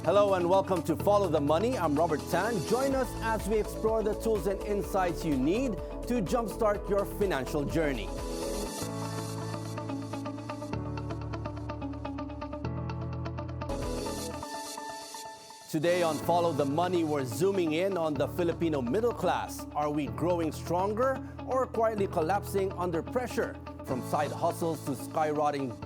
Hello and welcome to Follow the Money. I'm Robert Tan. Join us as we explore the tools and insights you need to jumpstart your financial journey. Today on Follow the Money, we're zooming in on the Filipino middle class. Are we growing stronger or quietly collapsing under pressure? From side hustles to skyrocketing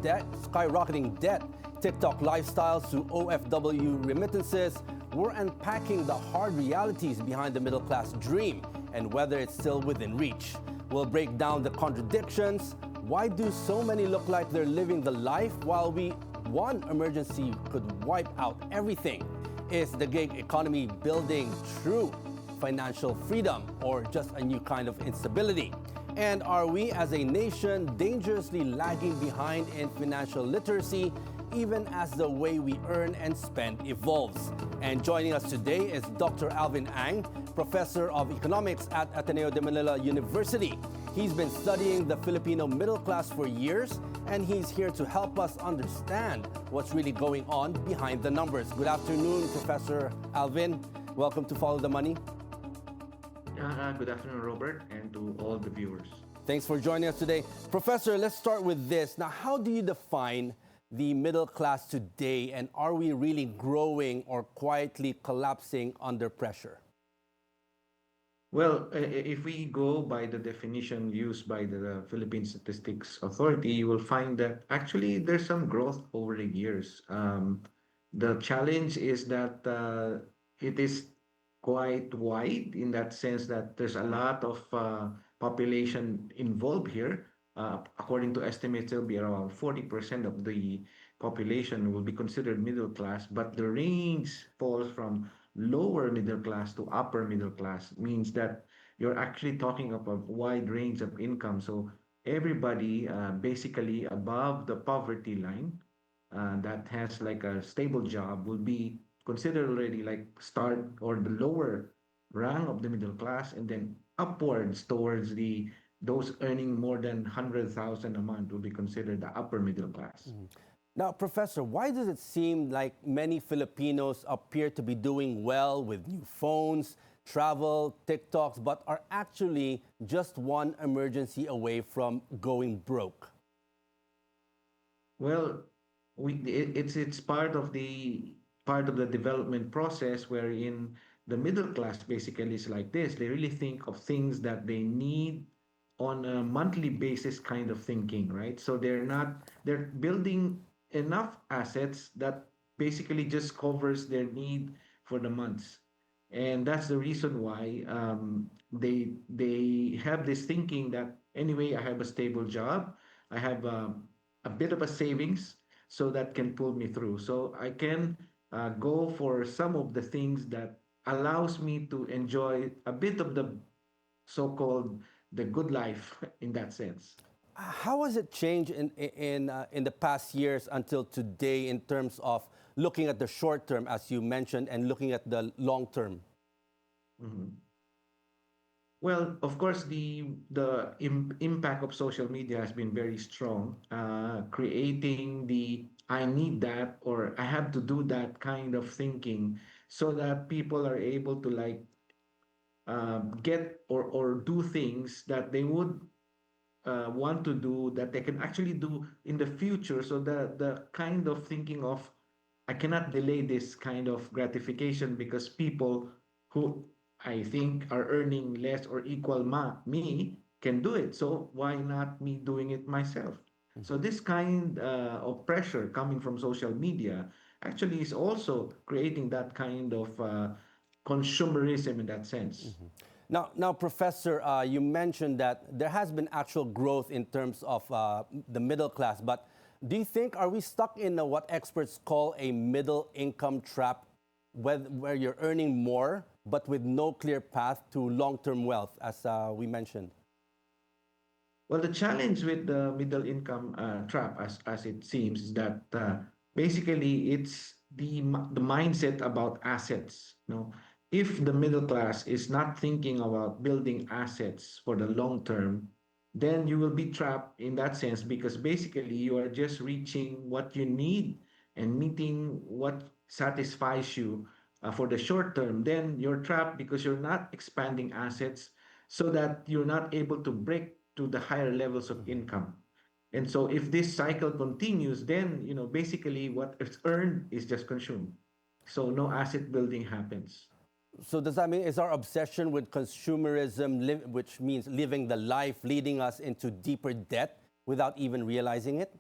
debt, TikTok lifestyles to OFW remittances, we're unpacking the hard realities behind the middle class dream and whether it's still within reach. We'll break down the contradictions. Why do so many look like they're living the life while one emergency could wipe out everything? Is the gig economy building true financial freedom or just a new kind of instability? And are we as a nation dangerously lagging behind in financial literacy even as the way we earn and spend evolves? And joining us today is Dr. Alvin Ang, Professor of Economics at Ateneo de Manila University. He's been studying the Filipino middle class for years, and he's here to help us understand what's really going on behind the numbers. Good afternoon, Professor Alvin. Welcome to Follow the Money. Good afternoon, Robert, and to all the viewers. Thanks for joining us today. Professor, let's start with this. Now, how do you define the middle class today, and are we really growing or quietly collapsing under pressure? Well, if we go by the definition used by the Philippine Statistics Authority, you will find that actually there's some growth over the years. The challenge is that it is quite wide in that sense that there's a lot of population involved here. According to estimates, there'll be around 40% of the population will be considered middle class, but the range falls from lower middle class to upper middle class, means that you're actually talking about a wide range of income. So everybody basically above the poverty line that has like a stable job will be considered already like start or the lower rank of the middle class, and then upwards towards those earning more than 100,000 a month will be considered the upper middle class. Mm. Now, Professor, why does it seem like many Filipinos appear to be doing well with new phones, travel, TikToks, but are actually just one emergency away from going broke? Well, it's part of the development process wherein the middle class basically is like this. They really think of things that they need on a monthly basis kind of thinking, right? So they're building enough assets that basically just covers their need for the months. And that's the reason why they have this thinking that anyway, I have a stable job, I have a bit of a savings, so that can pull me through. So I can go for some of the things that allows me to enjoy a bit of the so-called the good life in that sense. How has it changed in the past years until today in terms of looking at the short term, as you mentioned, and looking at the long term? Mhm. Well, of course, the impact of social media has been very strong, creating the I need that or I have to do that kind of thinking, so that people are able to like get or do things that they would want to do that they can actually do in the future. So the kind of thinking of I cannot delay this kind of gratification because people who I think are earning less or equal me can do it. So why not me doing it myself? So this kind of pressure coming from social media actually is also creating that kind of consumerism in that sense. Now, Professor, you mentioned that there has been actual growth in terms of the middle class, but do you think, are we stuck in what experts call a middle income trap, where you're earning more, but with no clear path to long-term wealth, as we mentioned? Well, the challenge with the middle income trap, as it seems, is that basically it's the mindset about assets. You know, if the middle class is not thinking about building assets for the long term, then you will be trapped in that sense because basically you are just reaching what you need and meeting what satisfies you for the short term, then you're trapped because you're not expanding assets so that you're not able to break to the higher levels of income. And so if this cycle continues, then basically what is earned is just consumed. So no asset building happens. So does that mean is our obsession with consumerism, which means living the life, leading us into deeper debt without even realizing it?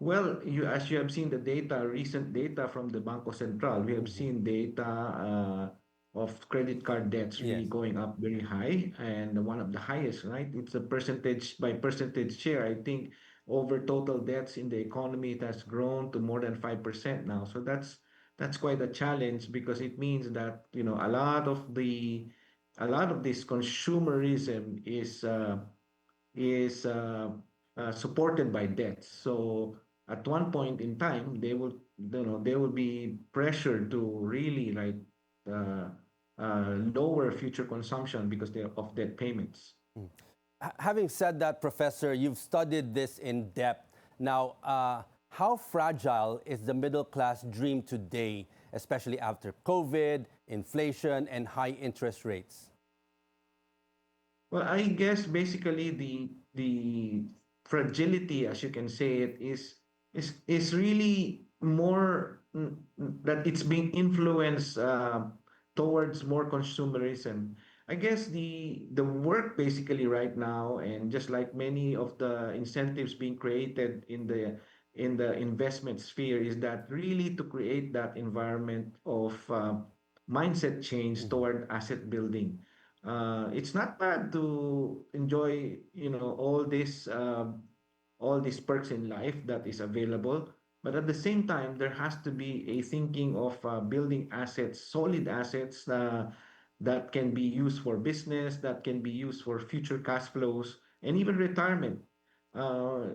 Well, as you have seen the data, recent data from the Banco Central, we have Mhm. seen data of credit card debts really Yes. going up very high and one of the highest, right? It's a percentage by percentage share. I think over total debts in the economy, it has grown to more than 5% now. So that's quite a challenge because it means that, a lot of this consumerism is supported by debts. So at one point in time, they will be pressured to really like uh, lower future consumption because they of debt payments. Having said that, Professor, you've studied this in depth. Now, how fragile is the middle class dream today, especially after COVID, inflation, and high interest rates? Well, I guess basically the fragility, as you can say it, is really more that it's being influenced towards more consumerism. I guess the work basically right now, and just like many of the incentives being created in the investment sphere, is that really to create that environment of mindset change Mhm. toward asset building. It's not bad to enjoy, all these perks in life that is available. But at the same time, there has to be a thinking of building assets, solid assets that can be used for business, that can be used for future cash flows, and even retirement.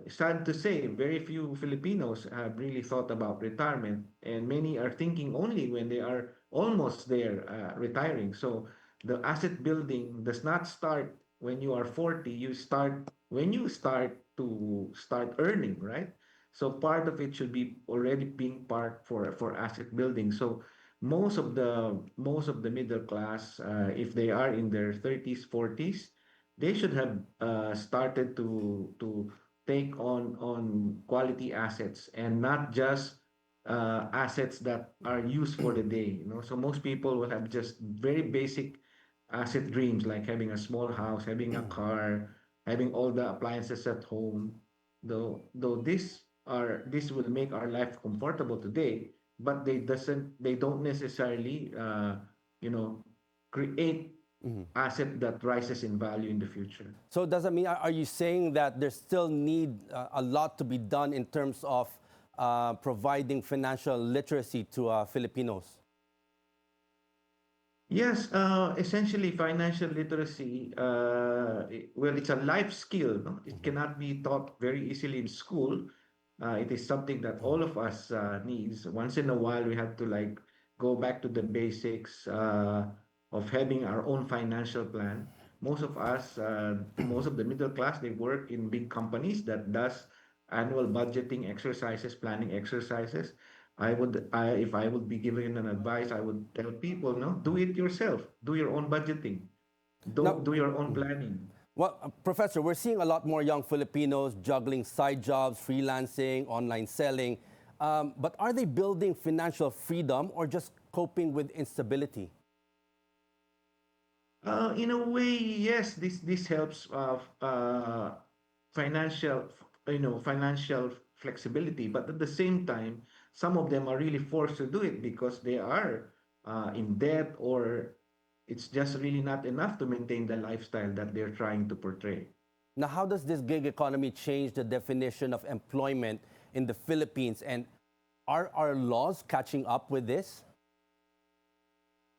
Sad to say, very few Filipinos have really thought about retirement, and many are thinking only when they are almost there, retiring. So the asset building does not start when you are 40. You start when you start earning, right? So part of it should be already being part for asset building. So most of the middle class, if they are in their 30s, 40s, they should have started to take on quality assets and not just assets that are used for the day. So most people will have just very basic asset dreams like having a small house, having a car, having all the appliances at home. Though this will make our life comfortable today, but they don't necessarily you know create asset that rises in value in the future. So does that mean, are you saying that there's still need a lot to be done in terms of providing financial literacy to Filipinos? Yes, essentially financial literacy, well, it's a life skill, no? It cannot be taught very easily in school. It is something that all of us needs. Once in a while, we have to like go back to the basics of having our own financial plan. Most of the middle class, they work in big companies that does annual budgeting exercises, planning exercises. If I would be giving an advice, I would tell people, no, do it yourself. Do your own budgeting. Now, Do your own planning. well, Professor, we're seeing a lot more young Filipinos juggling side jobs, freelancing, online selling. But are they building financial freedom or just coping with instability? In a way, yes, this helps financial, financial flexibility. But at the same time, some of them are really forced to do it because they are in debt, or it's just really not enough to maintain the lifestyle that they're trying to portray. Now, how does this gig economy change the definition of employment in the Philippines? And are our laws catching up with this?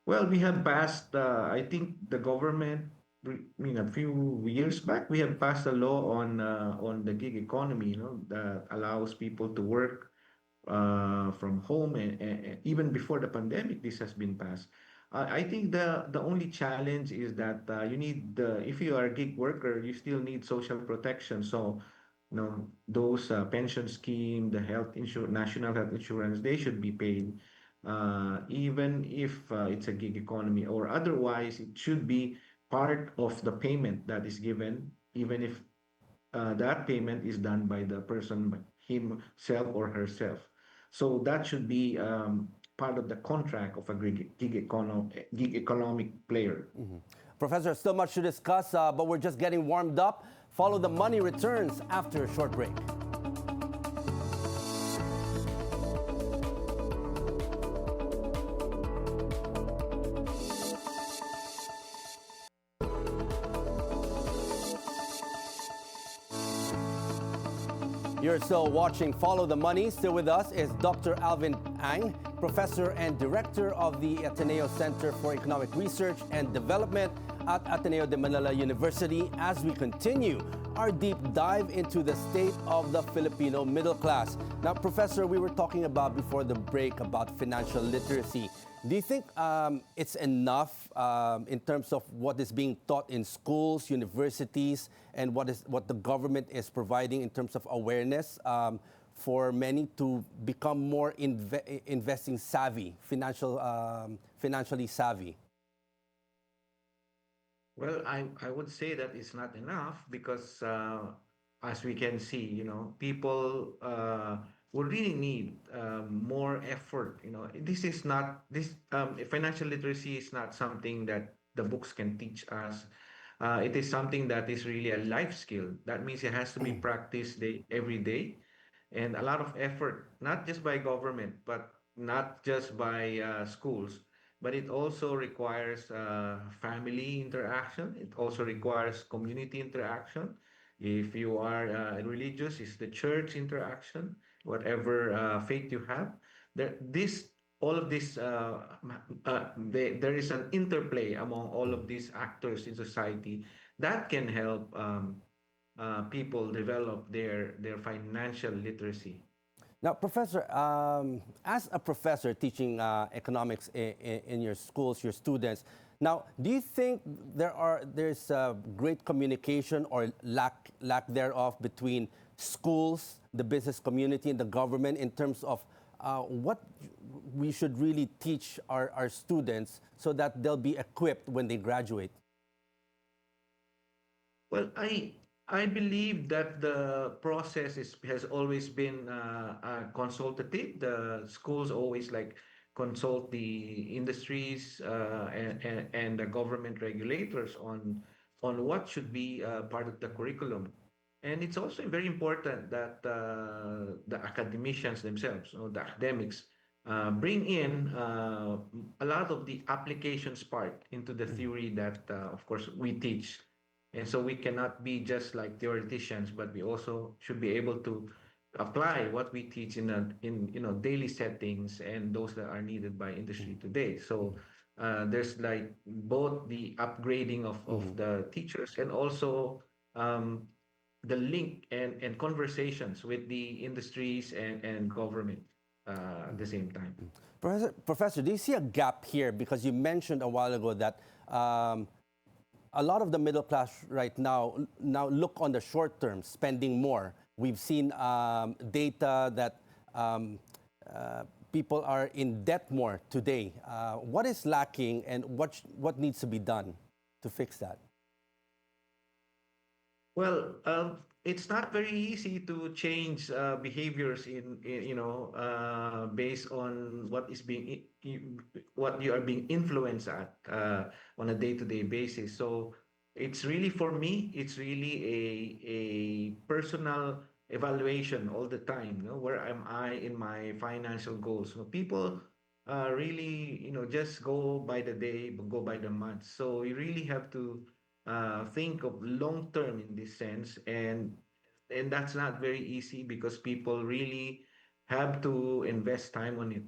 Well, we have passed, I think the government, a few years back, we have passed a law on the gig economy, that allows people to work from home, and even before the pandemic, this has been passed. I think the only challenge is that if you are a gig worker, you still need social protection. So those pension scheme, the health insurance, national health insurance, they should be paid, even if it's a gig economy or otherwise. It should be part of the payment that is given, even if that payment is done by the person himself or herself. So that should be part of the contract of a gig economic player. Professor, still much to discuss, but we're just getting warmed up. Follow the Money returns after a short break. You're still watching Follow the Money. Still with us is Dr. Alvin Ang, Professor and Director of the Ateneo Center for Economic Research and Development at Ateneo de Manila University, as we continue our deep dive into the state of the Filipino middle class. Now, Professor, we were talking about before the break about financial literacy. Do you think it's enough in terms of what is being taught in schools, universities, and what the government is providing in terms of awareness for many to become more investing savvy, financially savvy? Well, I would say that it's not enough because, as we can see, people will really need more effort. This is not this financial literacy is not something that the books can teach us. It is something that is really a life skill. That means it has to be practiced every day, and a lot of effort, not just by government, but not just by schools, but it also requires family interaction. It also requires community interaction. If you are religious, it's the church interaction, whatever faith you have. All of this, there is an interplay among all of these actors in society that can help people develop their financial literacy. Now, Professor, as a professor teaching economics in your schools, your students, now, do you think there's great communication or lack thereof between schools, the business community, and the government in terms of what we should really teach our students so that they'll be equipped when they graduate? Well, I believe that the process has always been consultative. The schools always like consult the industries and the government regulators on what should be part of the curriculum. And it's also very important that the academicians themselves, the academics, bring in a lot of the applications part into the theory that, of course, we teach. And so we cannot be just like theoreticians, but we also should be able to apply what we teach in daily settings and those that are needed by industry today. So there's like both the upgrading of the teachers and also the link and conversations with the industries and government at the same time. Professor, do you see a gap here? Because you mentioned a while ago that a lot of the middle class right now look on the short term, spending more. We've seen data that people are in debt more today. What is lacking, and what needs to be done to fix that? Well, it's not very easy to change behaviors based on what you are being influenced at on a day-to-day basis. So it's really, for me, it's really a personal evaluation all the time. Where am I in my financial goals? People really, just go by the day, go by the month. So you really have to think of long term in this sense, and that's not very easy because people really have to invest time on it.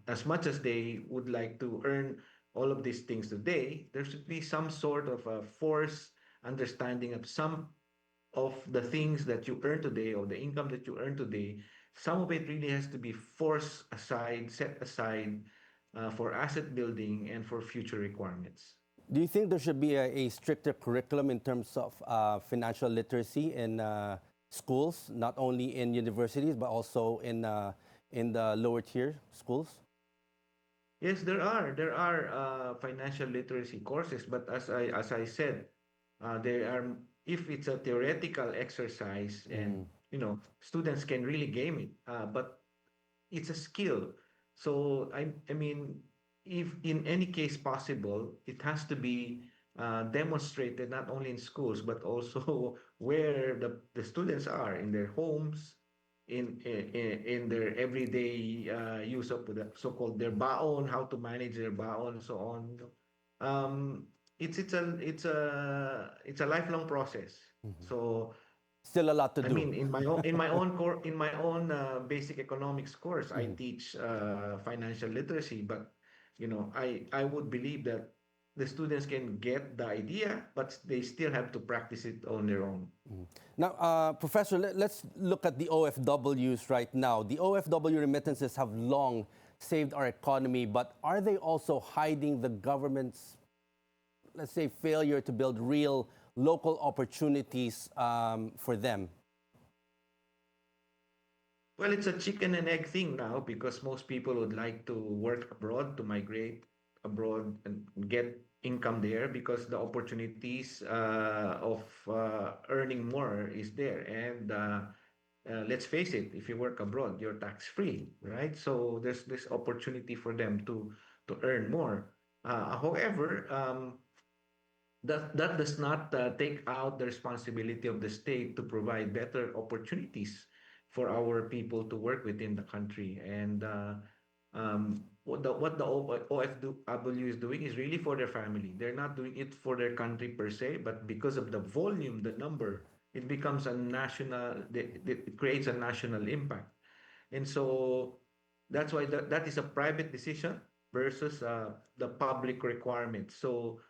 As much as they would like to earn all of these things today, there should be some sort of a forced understanding of some of the things that you earn today or the income that you earn today. Some of it really has to be forced aside, set aside for asset building and for future requirements. Do you think there should be a stricter curriculum in terms of financial literacy in schools, not only in universities but also in the lower tier schools? Yes, there are financial literacy courses, but as I said, there are if it's a theoretical exercise and students can really game it, but it's a skill. So I mean, if in any case possible, it has to be demonstrated not only in schools but also where the students are in their homes, in their everyday use of the so-called their baon, how to manage their baon, and so on. Um, it's a lifelong process. So Still a lot to I do. mean, in my own basic economics course, I teach financial literacy. But I would believe that the students can get the idea, but they still have to practice it on their own. Now, Professor, let's look at the OFWs right now. The OFW remittances have long saved our economy, but are they also hiding the government's, let's say, failure to build real local opportunities for them? Well, it's a chicken and egg thing now because most people would like to work abroad, to migrate abroad and get income there because the opportunities of earning more is there. And let's face it, if you work abroad, you're tax free, right? So there's this opportunity for them to earn more. However, that does not take out the responsibility of the state to provide better opportunities for our people to work within the country. And what the OFW is doing is really for their family. They're not doing it for their country per se, but because of the volume, the number, it becomes a national. It creates a national impact, and so that's why that is a private decision versus the public requirement. So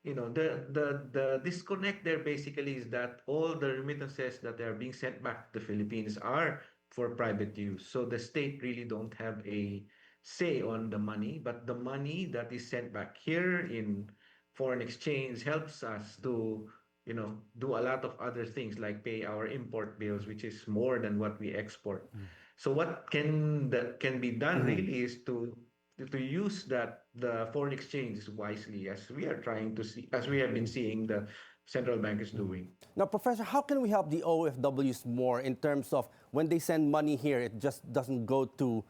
the disconnect there basically is that all the remittances that are being sent back to the Philippines are for private use. So the state really don't have a say on the money, but the money that is sent back here in foreign exchange helps us to do a lot of other things like pay our import bills, which is more than what we export. So what can be done really is to use the foreign exchange wisely, as we are trying to see, as we have been seeing the central bank is doing. Now, Professor, how can we help the OFWs more in terms of when they send money here, it just doesn't go to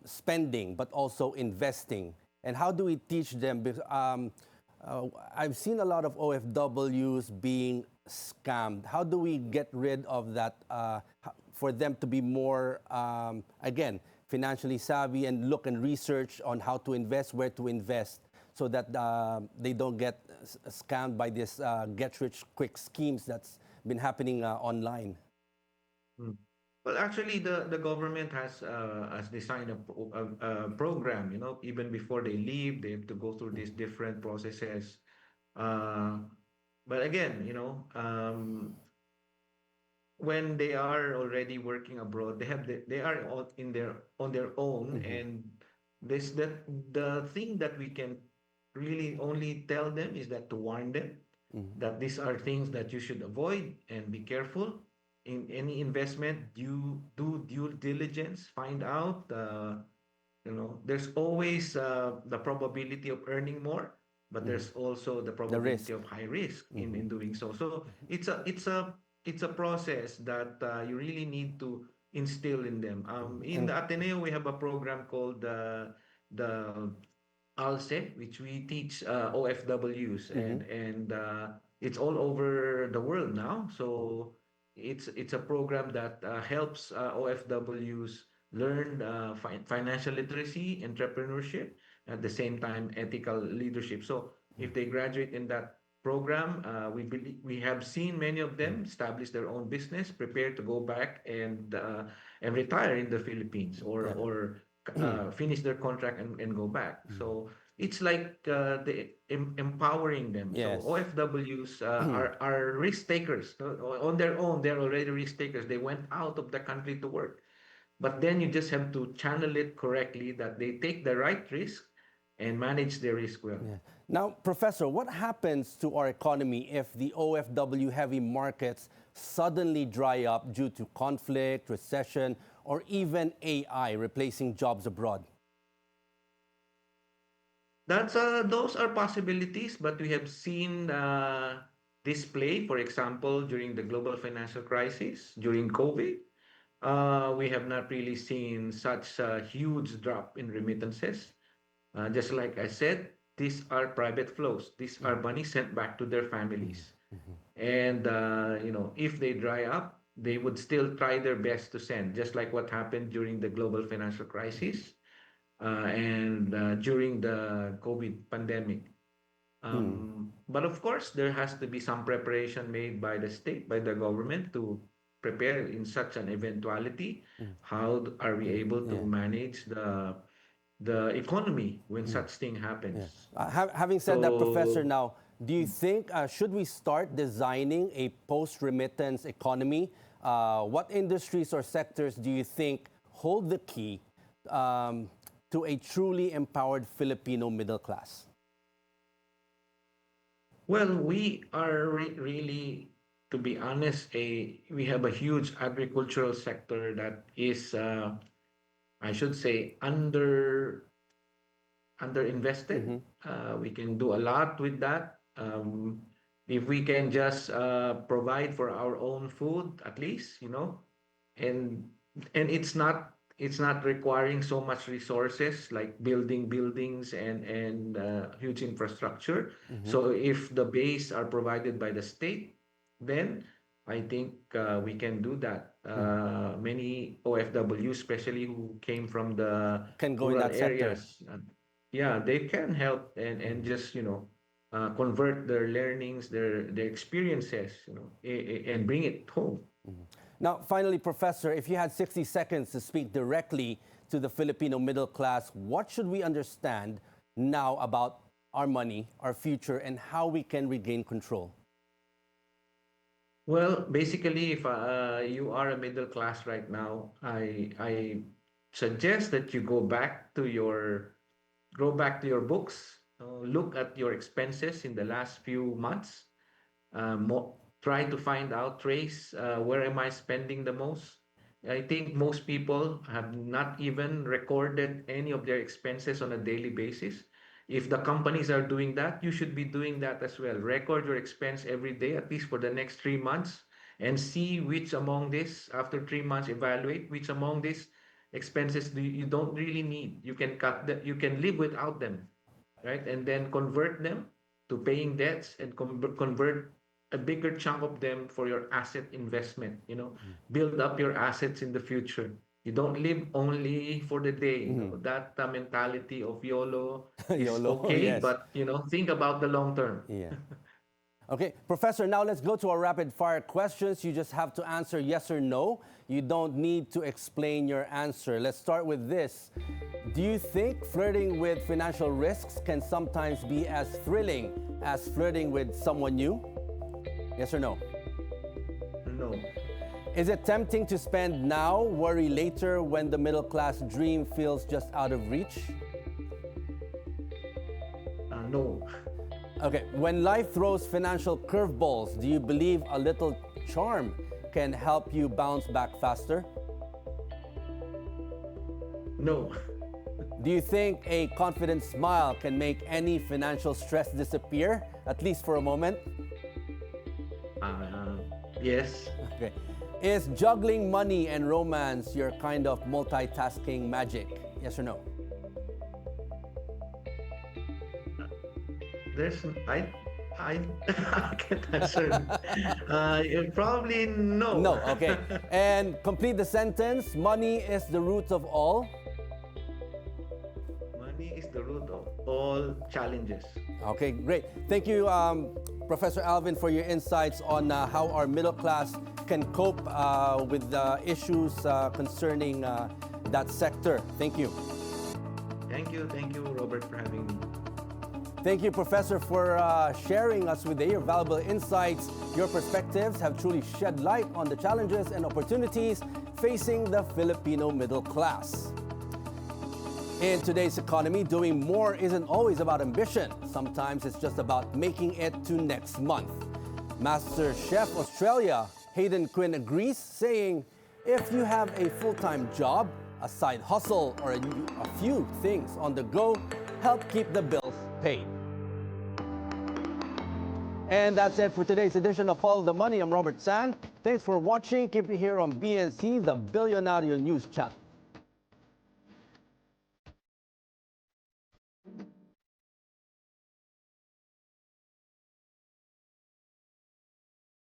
spending, but also investing? And how do we teach them? Because I've seen a lot of OFWs being scammed. How do we get rid of that for them to be more, again, financially savvy and look and research on how to invest, where to invest, so that they don't get scammed by this get-rich-quick schemes that's been happening online? Mm. Well, actually, the government has designed a program. Even before they leave, they have to go through these different processes. Uh, but again, when they are already working abroad, they are on their own, and this that the thing that we can really only tell them is that to warn them that these are things that you should avoid and be careful in any investment. You do due diligence, find out. There's always the probability of earning more, but there's also the The probability risk. of high risk in doing so. So it's a process that you really need to instill in them. In And the Ateneo, we have a program called the ALSE, which we teach OFWs, and it's all over the world now. So it's a program that helps OFWs learn financial literacy, entrepreneurship, at the same time ethical leadership. So if they graduate in that program, we have seen many of them establish their own business, prepare to go back and retire in the Philippines, or finish their contract and go back. So it's like empowering them. So yes. OFWs are risk takers. On their own, they're already risk takers. They went out of the country to work. But then you just have to channel it correctly that they take the right risk and manage their risk well. Yeah. Now, Professor, what happens to our economy if the OFW heavy markets suddenly dry up due to conflict, recession, or even AI replacing jobs abroad? Those are possibilities, but we have seen this play, for example, during the global financial crisis, during COVID. We have not really seen such a huge drop in remittances. Just like I said, these are private flows. These are money sent back to their families. And if they dry up, they would still try their best to send, just like what happened during the global financial crisis and during the COVID pandemic. But of course, there has to be some preparation made by the state, by the government to prepare in such an eventuality. How are we able to Yeah. manage the economy when such thing Yeah. happens? Having said that, Professor, So now, do you think, should we start designing a post-remittance economy? What industries or sectors do you think hold the key to a truly empowered Filipino middle class? well, we are really, to be honest, we have a huge agricultural sector that is, I should say, underinvested. We can do a lot with that. If we can just provide for our own food, at least, and it's not requiring so much resources like building buildings and huge infrastructure. So if the base are provided by the state, then I think we can do that. Many OFW, especially who came from the Can go in rural that sector. areas, yeah, they can help and just convert their learnings, their experiences, and bring it home. Now, finally, Professor, if you had 60 seconds to speak directly to the Filipino middle class, what should we understand now about our money, our future, and how we can regain control? Well, basically, if you are a middle class right now, I suggest that you go back to your books, look at your expenses in the last few months, try to find out, trace where am I spending the most. I think most people have not even recorded any of their expenses on a daily basis. If the companies are doing that, you should be doing that as well. Record your expense every day, at least for the next 3 months, and see which among this, after 3 months, evaluate which among these expenses you don't really need. You can cut them, you can live without them, right? And then convert them to paying debts and convert a bigger chunk of them for your asset investment. Build up your assets in the future. You don't live only for the day. That mentality of YOLO is YOLO, okay, yes. but think about the long term. Yeah. Okay, Professor, now let's go to our rapid fire questions. You just have to answer yes or no. You don't need to explain your answer. Let's start with this. Do you think flirting with financial risks can sometimes be as thrilling as flirting with someone new? Yes or no? No. Is it tempting to spend now, worry later when the middle class dream feels just out of reach? No. Okay, when life throws financial curveballs, do you believe a little charm can help you bounce back faster? No. Do you think a confident smile can make any financial stress disappear, at least for a moment? Yes. Okay. Is juggling money and romance your kind of multitasking magic? Yes or no? I can't answer. Probably no. No, okay. And complete the sentence. Money is the root of all. Money is the root of all challenges. Okay, great. Thank you, Professor Alvin, for your insights on how our middle class can cope with issues concerning that sector. Thank you. Thank you, Robert, for having me. Thank you, Professor, for sharing us with your valuable insights. Your perspectives have truly shed light on the challenges and opportunities facing the Filipino middle class. In today's economy, doing more isn't always about ambition. Sometimes it's just about making it to next month. Master Chef Australia Hayden Quinn agrees, saying, if you have a full-time job, a side hustle, or a few things on the go, help keep the bills paid. And that's it for today's edition of Follow the Money. I'm Robert San. Thanks for watching. Keep it here on BNC, the Bilyonaryo News Chat.